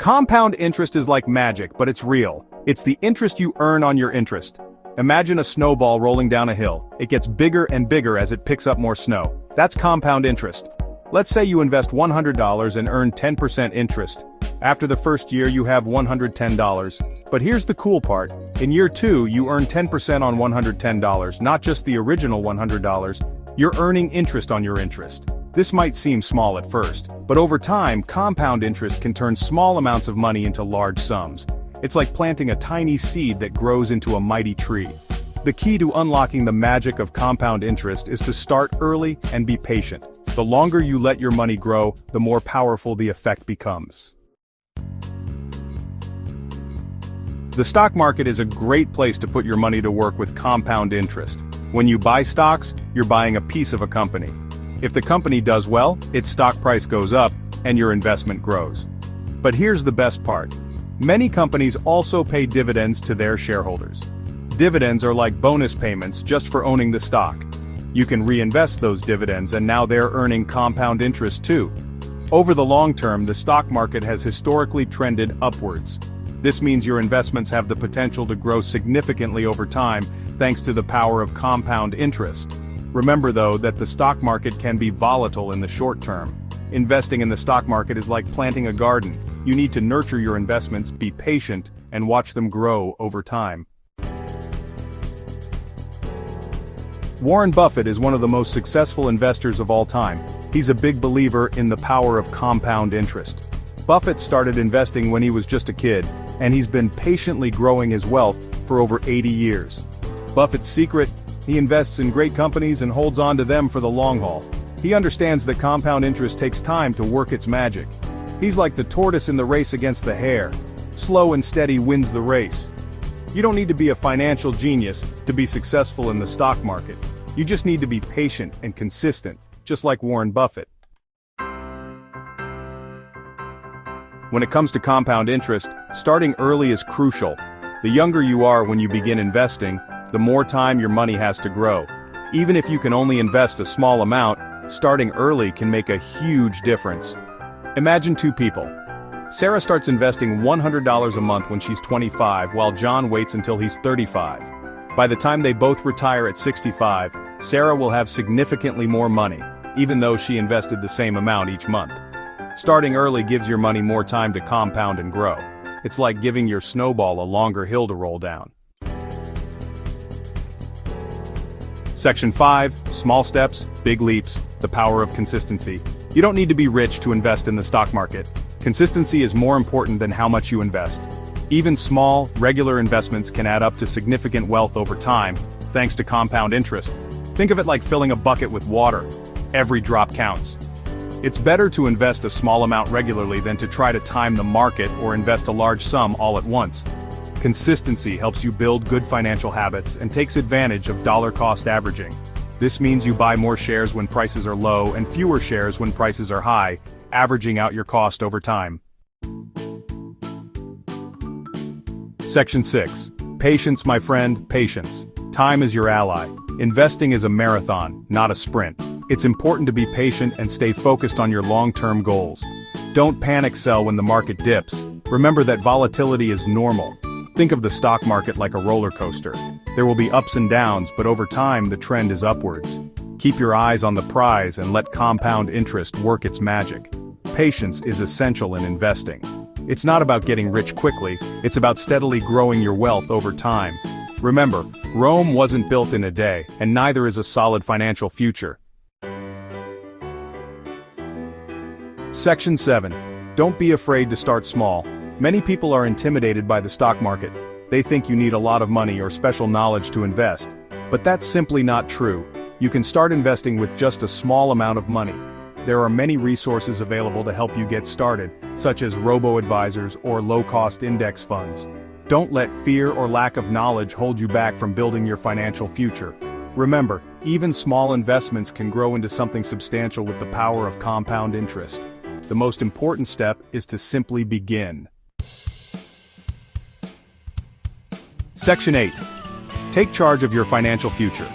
Compound interest is like magic, but it's real. It's the interest you earn on your interest. Imagine a snowball rolling down a hill. It gets bigger and bigger as it picks up more snow. That's compound interest. Let's say you invest $100 and earn 10% interest. After the first year you have $110. But here's the cool part. In year 2 you earn 10% on $110, not just the original $100. You're earning interest on your interest. This might seem small at first, but over time, compound interest can turn small amounts of money into large sums. It's like planting a tiny seed that grows into a mighty tree. The key to unlocking the magic of compound interest is to start early and be patient. The longer you let your money grow, the more powerful the effect becomes. The stock market is a great place to put your money to work with compound interest. When you buy stocks, you're buying a piece of a company. If the company does well, its stock price goes up, and your investment grows. But here's the best part. Many companies also pay dividends to their shareholders. Dividends are like bonus payments just for owning the stock. You can reinvest those dividends and now they're earning compound interest too. Over the long term, the stock market has historically trended upwards. This means your investments have the potential to grow significantly over time, thanks to the power of compound interest. Remember though that the stock market can be volatile in the short term. Investing in the stock market is like planting a garden. You need to nurture your investments, be patient, and watch them grow over time. Warren Buffett is one of the most successful investors of all time. He's a big believer in the power of compound interest. Buffett started investing when he was just a kid, and he's been patiently growing his wealth for over 80 years. Buffett's secret? He invests in great companies and holds on to them for the long haul. He understands that compound interest takes time to work its magic. He's like the tortoise in the race against the hare. Slow and steady wins the race. You don't need to be a financial genius to be successful in the stock market. You just need to be patient and consistent, just like Warren Buffett. When it comes to compound interest, starting early is crucial. The younger you are when you begin investing, the more time your money has to grow. Even if you can only invest a small amount, starting early can make a huge difference. Imagine two people. Sarah starts investing $100 a month when she's 25, while John waits until he's 35. By the time they both retire at 65, Sarah will have significantly more money, even though she invested the same amount each month. Starting early gives your money more time to compound and grow. It's like giving your snowball a longer hill to roll down. Section 5, Small Steps, Big Leaps, the Power of Consistency. You don't need to be rich to invest in the stock market. Consistency is more important than how much you invest. Even small, regular investments can add up to significant wealth over time, thanks to compound interest. Think of it like filling a bucket with water. Every drop counts. It's better to invest a small amount regularly than to try to time the market or invest a large sum all at once. Consistency helps you build good financial habits and takes advantage of dollar-cost averaging. This means you buy more shares when prices are low and fewer shares when prices are high, averaging out your cost over time. Section 6. Patience, my friend, patience. Time is your ally. Investing is a marathon, not a sprint. It's important to be patient and stay focused on your long-term goals. Don't panic sell when the market dips. Remember that volatility is normal. Think of the stock market like a roller coaster. There will be ups and downs, but over time the trend is upwards. Keep your eyes on the prize and let compound interest work its magic. Patience is essential in investing. It's not about getting rich quickly, it's about steadily growing your wealth over time. Remember, Rome wasn't built in a day, and neither is a solid financial future. Section 7. Don't be afraid to start small. Many people are intimidated by the stock market. They think you need a lot of money or special knowledge to invest. But that's simply not true. You can start investing with just a small amount of money. There are many resources available to help you get started, such as robo-advisors or low-cost index funds. Don't let fear or lack of knowledge hold you back from building your financial future. Remember, even small investments can grow into something substantial with the power of compound interest. The most important step is to simply begin. Section 8. Take charge of your financial future.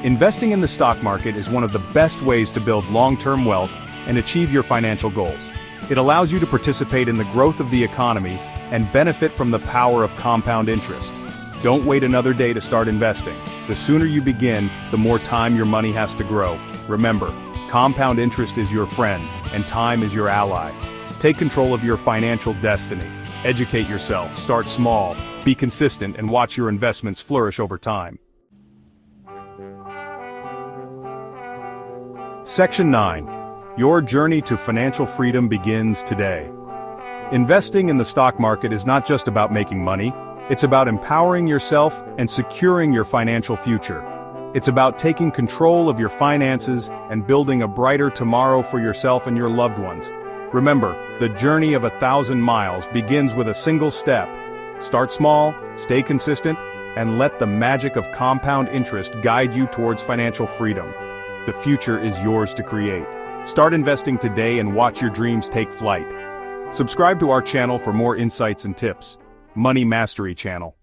Investing in the stock market is one of the best ways to build long-term wealth and achieve your financial goals. It allows you to participate in the growth of the economy and benefit from the power of compound interest. Don't wait another day to start investing. The sooner you begin, the more time your money has to grow. Remember, compound interest is your friend, and time is your ally. Take control of your financial destiny. Educate yourself, start small, be consistent, and watch your investments flourish over time. Section 9. Your journey to financial freedom begins today. Investing in the stock market is not just about making money, it's about empowering yourself and securing your financial future. It's about taking control of your finances and building a brighter tomorrow for yourself and your loved ones. Remember, the journey of 1,000 miles begins with a single step. Start small, stay consistent, and let the magic of compound interest guide you towards financial freedom. The future is yours to create. Start investing today and watch your dreams take flight. Subscribe to our channel for more insights and tips. Money Mastery Channel.